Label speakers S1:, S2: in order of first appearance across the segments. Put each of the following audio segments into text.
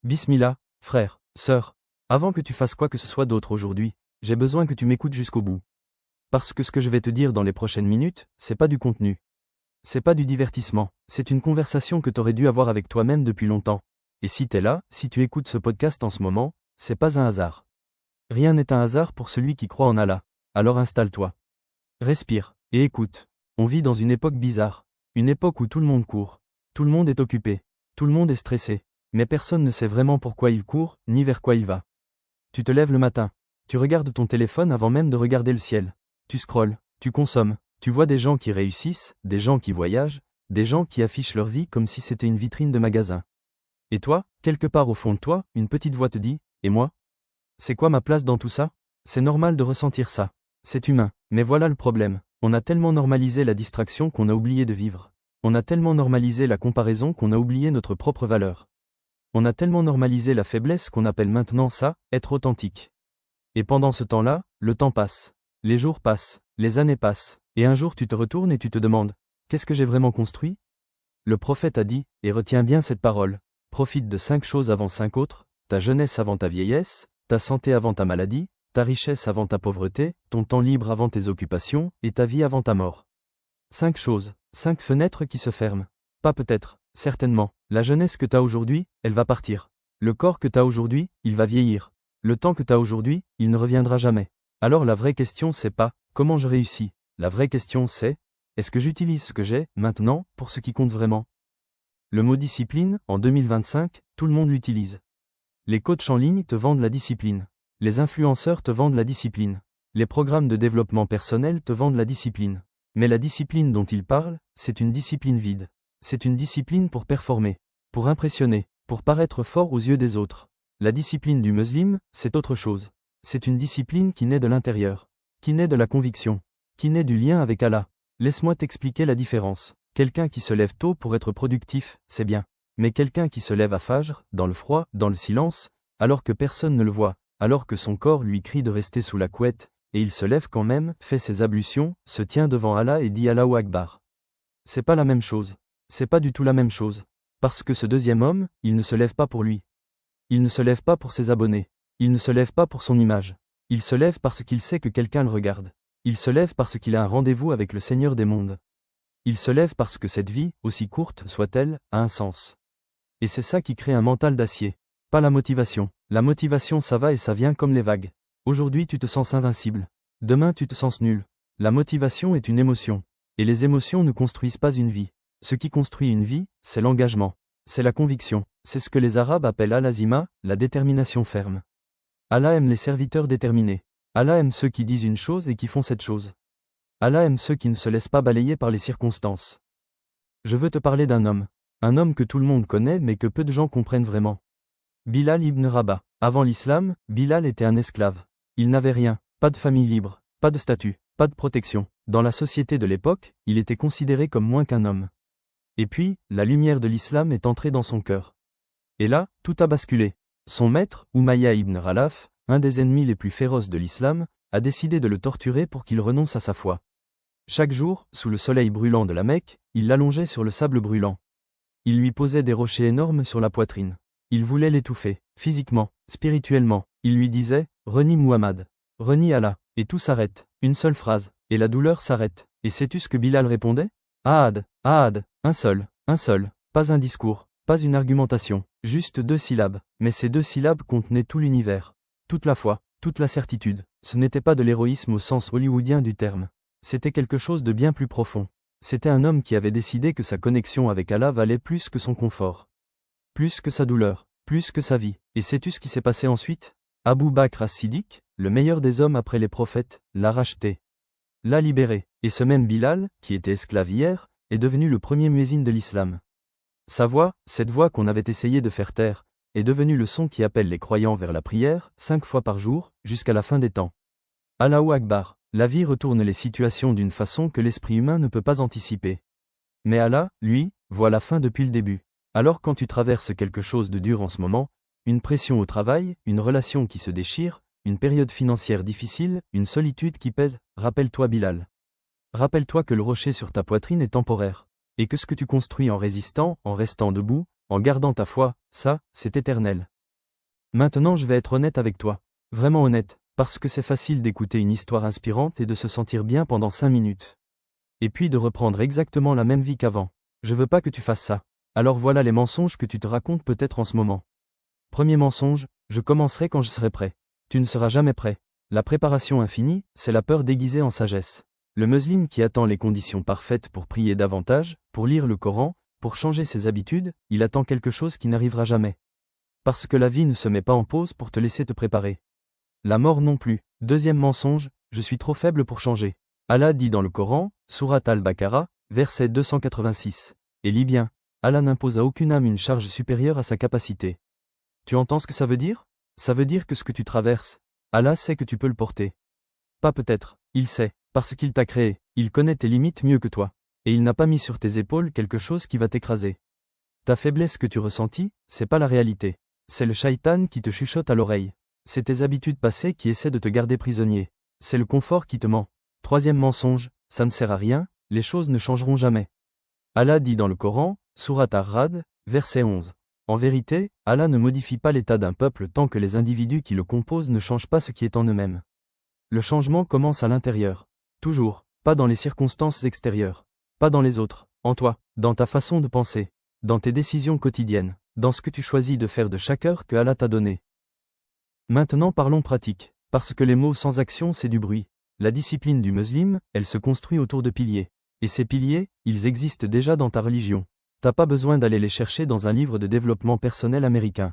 S1: Bismillah, frère, sœur. Avant que tu fasses quoi que ce soit d'autre aujourd'hui, j'ai besoin que tu m'écoutes jusqu'au bout. Parce que ce que je vais te dire dans les prochaines minutes, c'est pas du contenu. C'est pas du divertissement, c'est une conversation que t'aurais dû avoir avec toi-même depuis longtemps. Et si t'es là, si tu écoutes ce podcast en ce moment, c'est pas un hasard. Rien n'est un hasard pour celui qui croit en Allah. Alors installe-toi. Respire, et écoute. On vit dans une époque bizarre. Une époque où tout le monde court. Tout le monde est occupé. Tout le monde est stressé. Mais personne ne sait vraiment pourquoi il court, ni vers quoi il va. Tu te lèves le matin. Tu regardes ton téléphone avant même de regarder le ciel. Tu scrolles, tu consommes. Tu vois des gens qui réussissent, des gens qui voyagent, des gens qui affichent leur vie comme si c'était une vitrine de magasin. Et toi, quelque part au fond de toi, une petite voix te dit « Et moi ? C'est quoi ma place dans tout ça ?» C'est normal de ressentir ça. C'est humain. Mais voilà le problème. On a tellement normalisé la distraction qu'on a oublié de vivre. On a tellement normalisé la comparaison qu'on a oublié notre propre valeur. On a tellement normalisé la faiblesse qu'on appelle maintenant ça, être authentique. Et pendant ce temps-là, le temps passe. Les jours passent, les années passent, et un jour tu te retournes et tu te demandes « Qu'est-ce que j'ai vraiment construit ?» Le prophète a dit, et retiens bien cette parole, profite de 5 choses avant 5 autres, ta jeunesse avant ta vieillesse, ta santé avant ta maladie, ta richesse avant ta pauvreté, ton temps libre avant tes occupations, et ta vie avant ta mort. 5 choses, 5 fenêtres qui se ferment. Pas peut-être, certainement. La jeunesse que t'as aujourd'hui, elle va partir. Le corps que t'as aujourd'hui, il va vieillir. Le temps que t'as aujourd'hui, il ne reviendra jamais. Alors la vraie question c'est pas « comment je réussis ?» La vraie question c'est « est-ce que j'utilise ce que j'ai, maintenant, pour ce qui compte vraiment ?» Le mot discipline, en 2025, tout le monde l'utilise. Les coachs en ligne te vendent la discipline. Les influenceurs te vendent la discipline. Les programmes de développement personnel te vendent la discipline. Mais la discipline dont ils parlent, c'est une discipline vide. C'est une discipline pour performer, pour impressionner, pour paraître fort aux yeux des autres. La discipline du musulman, c'est autre chose. C'est une discipline qui naît de l'intérieur, qui naît de la conviction, qui naît du lien avec Allah. Laisse-moi t'expliquer la différence. Quelqu'un qui se lève tôt pour être productif, c'est bien. Mais quelqu'un qui se lève à Fajr, dans le froid, dans le silence, alors que personne ne le voit, alors que son corps lui crie de rester sous la couette, et il se lève quand même, fait ses ablutions, se tient devant Allah et dit Allahu Akbar. C'est pas la même chose. C'est pas du tout la même chose. Parce que ce deuxième homme, il ne se lève pas pour lui. Il ne se lève pas pour ses abonnés. Il ne se lève pas pour son image. Il se lève parce qu'il sait que quelqu'un le regarde. Il se lève parce qu'il a un rendez-vous avec le Seigneur des mondes. Il se lève parce que cette vie, aussi courte soit-elle, a un sens. Et c'est ça qui crée un mental d'acier. Pas la motivation. La motivation ça va et ça vient comme les vagues. Aujourd'hui tu te sens invincible. Demain tu te sens nul. La motivation est une émotion. Et les émotions ne construisent pas une vie. Ce qui construit une vie, c'est l'engagement. C'est la conviction. C'est ce que les Arabes appellent al-azima, la détermination ferme. Allah aime les serviteurs déterminés. Allah aime ceux qui disent une chose et qui font cette chose. Allah aime ceux qui ne se laissent pas balayer par les circonstances. Je veux te parler d'un homme. Un homme que tout le monde connaît mais que peu de gens comprennent vraiment. Bilal ibn Rabah. Avant l'islam, Bilal était un esclave. Il n'avait rien, pas de famille libre, pas de statut, pas de protection. Dans la société de l'époque, il était considéré comme moins qu'un homme. Et puis, la lumière de l'islam est entrée dans son cœur. Et là, tout a basculé. Son maître, Umayya ibn Khalaf, un des ennemis les plus féroces de l'islam, a décidé de le torturer pour qu'il renonce à sa foi. Chaque jour, sous le soleil brûlant de la Mecque, il l'allongeait sur le sable brûlant. Il lui posait des rochers énormes sur la poitrine. Il voulait l'étouffer, physiquement, spirituellement. Il lui disait « Renie Muhammad, renie Allah », et tout s'arrête. Une seule phrase, et la douleur s'arrête. Et sais-tu ce que Bilal répondait ? Ahad, Ahad, un seul, pas un discours, pas une argumentation, juste 2 syllabes. Mais ces 2 syllabes contenaient tout l'univers, toute la foi, toute la certitude. Ce n'était pas de l'héroïsme au sens hollywoodien du terme. C'était quelque chose de bien plus profond. C'était un homme qui avait décidé que sa connexion avec Allah valait plus que son confort. Plus que sa douleur, plus que sa vie. Et sais-tu ce qui s'est passé ensuite ? Abu Bakr as-Siddiq, le meilleur des hommes après les prophètes, l'a racheté. L'a libéré. Et ce même Bilal, qui était esclave hier, est devenu le premier muezzin de l'islam. Sa voix, cette voix qu'on avait essayé de faire taire, est devenue le son qui appelle les croyants vers la prière, 5 fois par jour, jusqu'à la fin des temps. Allahu Akbar. La vie retourne les situations d'une façon que l'esprit humain ne peut pas anticiper. Mais Allah, lui, voit la fin depuis le début. Alors quand tu traverses quelque chose de dur en ce moment, une pression au travail, une relation qui se déchire, une période financière difficile, une solitude qui pèse, rappelle-toi Bilal. Rappelle-toi que le rocher sur ta poitrine est temporaire. Et que ce que tu construis en résistant, en restant debout, en gardant ta foi, ça, c'est éternel. Maintenant je vais être honnête avec toi. Vraiment honnête, parce que c'est facile d'écouter une histoire inspirante et de se sentir bien pendant 5 minutes. Et puis de reprendre exactement la même vie qu'avant. Je veux pas que tu fasses ça. Alors voilà les mensonges que tu te racontes peut-être en ce moment. Premier mensonge, je commencerai quand je serai prêt. Tu ne seras jamais prêt. La préparation infinie, c'est la peur déguisée en sagesse. Le musulman qui attend les conditions parfaites pour prier davantage, pour lire le Coran, pour changer ses habitudes, il attend quelque chose qui n'arrivera jamais. Parce que la vie ne se met pas en pause pour te laisser te préparer. La mort non plus. Deuxième mensonge, je suis trop faible pour changer. Allah dit dans le Coran, Sourate Al-Baqarah, verset 286. Et lis bien, Allah n'impose à aucune âme une charge supérieure à sa capacité. Tu entends ce que ça veut dire? Ça veut dire que ce que tu traverses, Allah sait que tu peux le porter. Pas peut-être, il sait, parce qu'il t'a créé, il connaît tes limites mieux que toi. Et il n'a pas mis sur tes épaules quelque chose qui va t'écraser. Ta faiblesse que tu ressentis, c'est pas la réalité. C'est le shaitan qui te chuchote à l'oreille. C'est tes habitudes passées qui essaient de te garder prisonnier. C'est le confort qui te ment. Troisième mensonge, ça ne sert à rien, les choses ne changeront jamais. Allah dit dans le Coran, Sourate Ar-Ra'd, verset 11. En vérité, Allah ne modifie pas l'état d'un peuple tant que les individus qui le composent ne changent pas ce qui est en eux-mêmes. Le changement commence à l'intérieur. Toujours, pas dans les circonstances extérieures. Pas dans les autres, en toi, dans ta façon de penser, dans tes décisions quotidiennes, dans ce que tu choisis de faire de chaque heure que Allah t'a donné. Maintenant parlons pratique, parce que les mots sans action c'est du bruit. La discipline du musulman, elle se construit autour de piliers. Et ces piliers, ils existent déjà dans ta religion. T'as pas besoin d'aller les chercher dans un livre de développement personnel américain.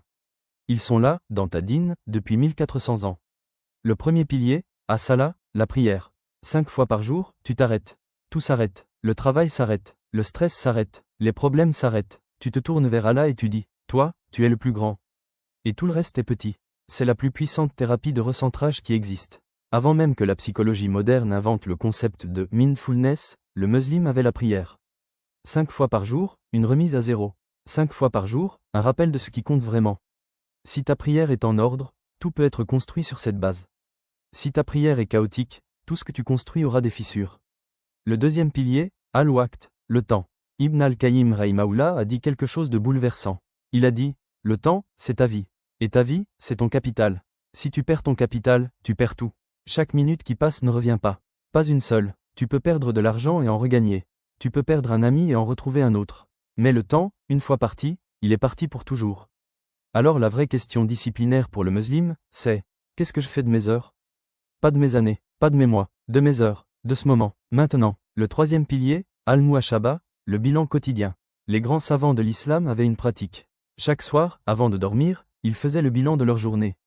S1: Ils sont là, dans ta dîne, depuis 1400 ans. Le premier pilier, as-salat, la prière. 5 fois par jour, tu t'arrêtes. Tout s'arrête, le travail s'arrête, le stress s'arrête, les problèmes s'arrêtent. Tu te tournes vers Allah et tu dis, toi, tu es le plus grand. Et tout le reste est petit. C'est la plus puissante thérapie de recentrage qui existe. Avant même que la psychologie moderne invente le concept de mindfulness, le musulman avait la prière. 5 fois par jour, une remise à zéro. 5 fois par jour, un rappel de ce qui compte vraiment. Si ta prière est en ordre, tout peut être construit sur cette base. Si ta prière est chaotique, tout ce que tu construis aura des fissures. Le deuxième pilier, al-waqt, le temps. Ibn al-Qayyim Rahimahullah a dit quelque chose de bouleversant. Il a dit, le temps, c'est ta vie. Et ta vie, c'est ton capital. Si tu perds ton capital, tu perds tout. Chaque minute qui passe ne revient pas. Pas une seule. Tu peux perdre de l'argent et en regagner. Tu peux perdre un ami et en retrouver un autre. Mais le temps, une fois parti, il est parti pour toujours. Alors la vraie question disciplinaire pour le musulman, c'est, qu'est-ce que je fais de mes heures? Pas de mes années, pas de mes mois, de mes heures, de ce moment, maintenant. Le troisième pilier, al-muhashaba, le bilan quotidien. Les grands savants de l'islam avaient une pratique. Chaque soir, avant de dormir, ils faisaient le bilan de leur journée.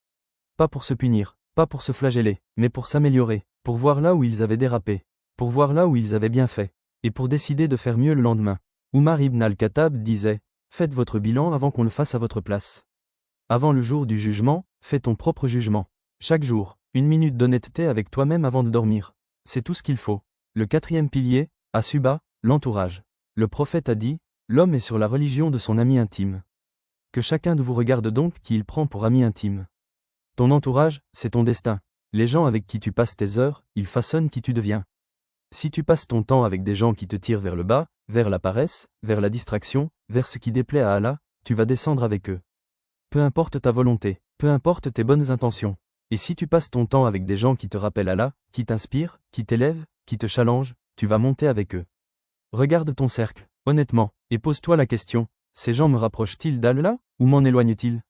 S1: Pas pour se punir, pas pour se flageller, mais pour s'améliorer, pour voir là où ils avaient dérapé, pour voir là où ils avaient bien fait, et pour décider de faire mieux le lendemain. Umar ibn al-Khattab disait, faites votre bilan avant qu'on le fasse à votre place. Avant le jour du jugement, fais ton propre jugement. Chaque jour, 1 minute d'honnêteté avec toi-même avant de dormir. C'est tout ce qu'il faut. Le quatrième pilier, Asuba, l'entourage. Le prophète a dit, l'homme est sur la religion de son ami intime. Que chacun de vous regarde donc qui il prend pour ami intime. Ton entourage, c'est ton destin. Les gens avec qui tu passes tes heures, ils façonnent qui tu deviens. Si tu passes ton temps avec des gens qui te tirent vers le bas, vers la paresse, vers la distraction, vers ce qui déplaît à Allah, tu vas descendre avec eux. Peu importe ta volonté, peu importe tes bonnes intentions. Et si tu passes ton temps avec des gens qui te rappellent Allah, qui t'inspirent, qui t'élèvent, qui te challengent, tu vas monter avec eux. Regarde ton cercle, honnêtement, et pose-toi la question, ces gens me rapprochent-ils d'Allah, ou m'en éloignent-ils?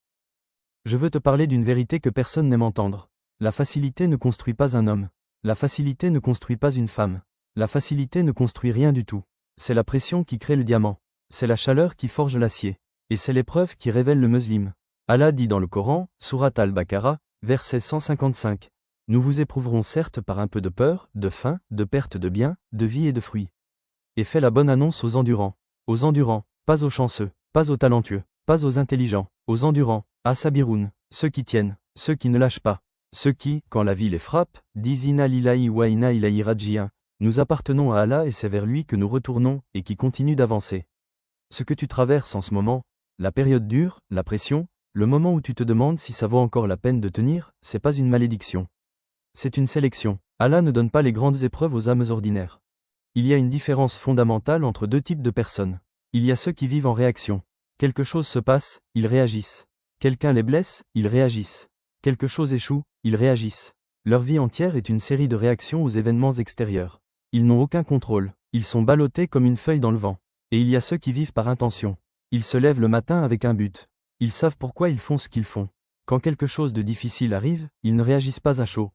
S1: Je veux te parler d'une vérité que personne n'aime entendre. La facilité ne construit pas un homme. La facilité ne construit pas une femme. La facilité ne construit rien du tout. C'est la pression qui crée le diamant. C'est la chaleur qui forge l'acier. Et c'est l'épreuve qui révèle le musulman. Allah dit dans le Coran, Sourate Al-Baqarah, verset 155. Nous vous éprouverons certes par un peu de peur, de faim, de perte de biens, de vie et de fruits. Et fais la bonne annonce aux endurants. Aux endurants, pas aux chanceux, pas aux talentueux, pas aux intelligents, aux endurants, à Sabiroun, ceux qui tiennent, ceux qui ne lâchent pas, ceux qui, quand la vie les frappe, disent Inna lillahi wa inna ilayhi raji'un, nous appartenons à Allah et c'est vers lui que nous retournons, et qui continuent d'avancer. Ce que tu traverses en ce moment, la période dure, la pression, le moment où tu te demandes si ça vaut encore la peine de tenir, c'est pas une malédiction. C'est une sélection. Allah ne donne pas les grandes épreuves aux âmes ordinaires. Il y a une différence fondamentale entre deux types de personnes. Il y a ceux qui vivent en réaction. Quelque chose se passe, ils réagissent. Quelqu'un les blesse, ils réagissent. Quelque chose échoue, ils réagissent. Leur vie entière est une série de réactions aux événements extérieurs. Ils n'ont aucun contrôle, ils sont ballottés comme une feuille dans le vent. Et il y a ceux qui vivent par intention. Ils se lèvent le matin avec un but. Ils savent pourquoi ils font ce qu'ils font. Quand quelque chose de difficile arrive, ils ne réagissent pas à chaud.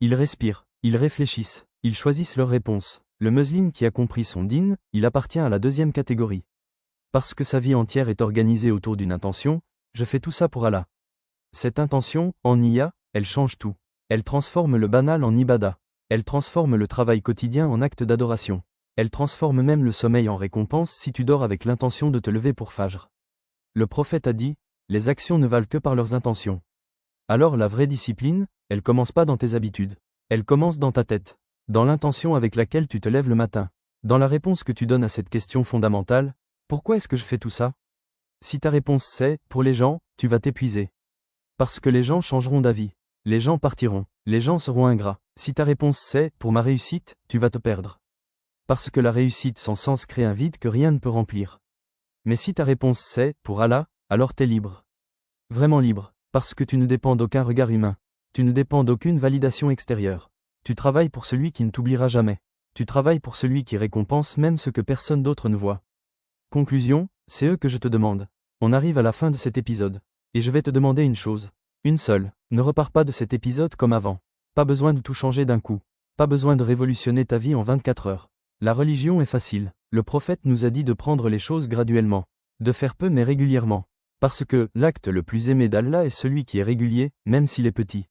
S1: Ils respirent, ils réfléchissent, ils choisissent leur réponse. Le musulman qui a compris son dîn, il appartient à la deuxième catégorie. Parce que sa vie entière est organisée autour d'une intention, je fais tout ça pour Allah. Cette intention, en niya, elle change tout. Elle transforme le banal en ibada. Elle transforme le travail quotidien en acte d'adoration. Elle transforme même le sommeil en récompense si tu dors avec l'intention de te lever pour Fajr. Le prophète a dit, les actions ne valent que par leurs intentions. Alors la vraie discipline, elle commence pas dans tes habitudes. Elle commence dans ta tête. Dans l'intention avec laquelle tu te lèves le matin. Dans la réponse que tu donnes à cette question fondamentale, pourquoi est-ce que je fais tout ça? Si ta réponse c'est, pour les gens, tu vas t'épuiser. Parce que les gens changeront d'avis. Les gens partiront. Les gens seront ingrats. Si ta réponse c'est, pour ma réussite, tu vas te perdre. Parce que la réussite sans sens crée un vide que rien ne peut remplir. Mais si ta réponse c'est, pour Allah, alors t'es libre. Vraiment libre, parce que tu ne dépends d'aucun regard humain. Tu ne dépends d'aucune validation extérieure. Tu travailles pour celui qui ne t'oubliera jamais. Tu travailles pour celui qui récompense même ce que personne d'autre ne voit. Conclusion, c'est eux que je te demande. On arrive à la fin de cet épisode. Et je vais te demander une chose. Une seule. Ne repars pas de cet épisode comme avant. Pas besoin de tout changer d'un coup. Pas besoin de révolutionner ta vie en 24 heures. La religion est facile. Le prophète nous a dit de prendre les choses graduellement. De faire peu mais régulièrement. Parce que l'acte le plus aimé d'Allah est celui qui est régulier, même s'il est petit.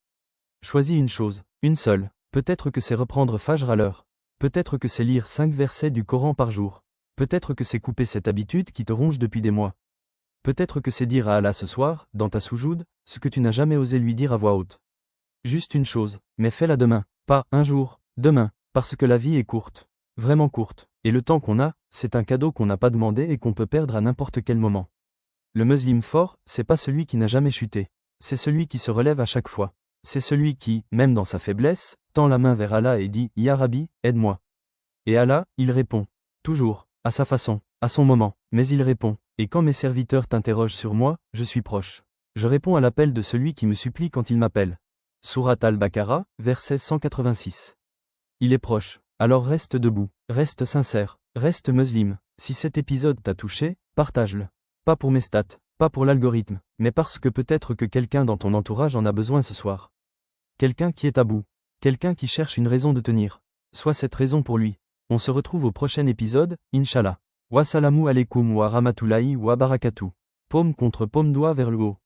S1: Choisis une chose, une seule. Peut-être que c'est reprendre Fajr à l'heure. Peut-être que c'est lire 5 versets du Coran par jour. Peut-être que c'est couper cette habitude qui te ronge depuis des mois. Peut-être que c'est dire à Allah ce soir, dans ta soujoud, ce que tu n'as jamais osé lui dire à voix haute. Juste une chose, mais fais-la demain, pas un jour, demain, parce que la vie est courte. Vraiment courte, et le temps qu'on a, c'est un cadeau qu'on n'a pas demandé et qu'on peut perdre à n'importe quel moment. Le musulman fort, c'est pas celui qui n'a jamais chuté. C'est celui qui se relève à chaque fois. C'est celui qui, même dans sa faiblesse, tend la main vers Allah et dit « Ya Rabbi, aide-moi ». Et Allah, il répond. Toujours, à sa façon, à son moment, mais il répond. Et quand mes serviteurs t'interrogent sur moi, je suis proche. Je réponds à l'appel de celui qui me supplie quand il m'appelle. Sourate Al-Baqarah, verset 186. Il est proche. Alors reste debout, reste sincère, reste musulman. Si cet épisode t'a touché, partage-le. Pas pour mes stats, pas pour l'algorithme, mais parce que peut-être que quelqu'un dans ton entourage en a besoin ce soir. Quelqu'un qui est à bout. Quelqu'un qui cherche une raison de tenir. Sois cette raison pour lui. On se retrouve au prochain épisode, Inch'Allah. Wassalamu alaikum wa rahmatullahi wa barakatuh. Paume contre paume, doigt vers le haut.